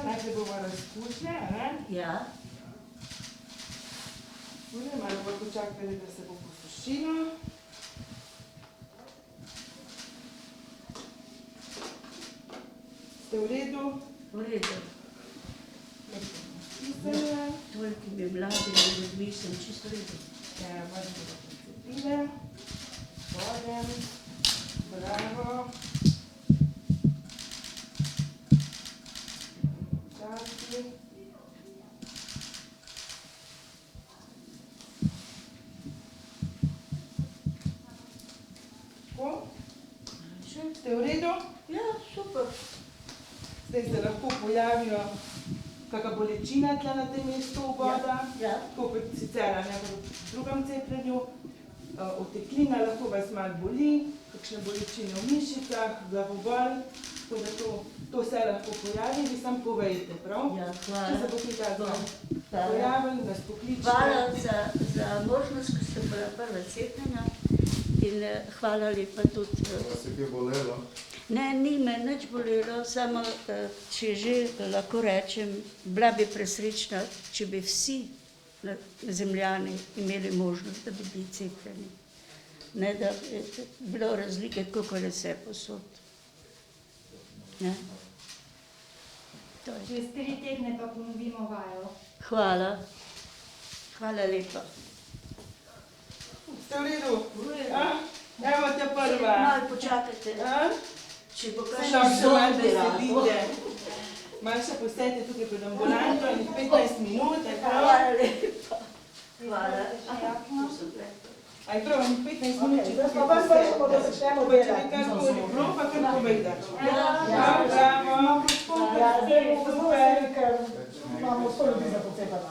najprej bomo razkužile, ne? Ja. Malo bolj počakajte, da se bo posušilo. Ste v redu? V redu. Toliko mi mladi, da ljudmi sem čisto v redu. Ja, malo bomo pocepile. Spodem. Bravo. Časti. Tako. Ste v redu? Ja, super. Zdaj se lahko pojavijo kakšna bolečina tla na tem mestu uboda, tako kot sicer v drugem cepljenju. Oteklina lahko vas malo boli, kakšne bolečine v mišicah, glavobol, tako da to se lahko pojavi, vi samo povejte, prav? Ja, hvala. Če se bo kaj tako pojavili, nas pokličite. Hvala za možnost, ko ste bila prva cepljenja in hvala lepa tudi. Vas je kaj bolelo? Ne, ni me nič bolelo, samo če že lahko rečem, bila bi presrečna, če bi vsi zemljani imeli možnost, da bi bili cepljeni. Ne, da bi bilo razlike, kako je vse posod. Ne? Čez 3 tedne pa ponovimo vajo. Hvala. Hvala lepa. Ste v redu? Evo te prva. Malo počakajte. Če bo Vse kakšen lahko malo zombi besedite. Malo še postajte tukaj pod ambulanto in 15 minut, je prav? Hvala lepa. Hvala. Aj prav, 15 minut, če tukaj Pa vas prosimo, da začnemo Če delati. bi karkoli bilo, pa kar povedati. Ja, Bravo. Ja, zdaj bomo zelo veseli, ker imamo 100 ljudi za pocepati.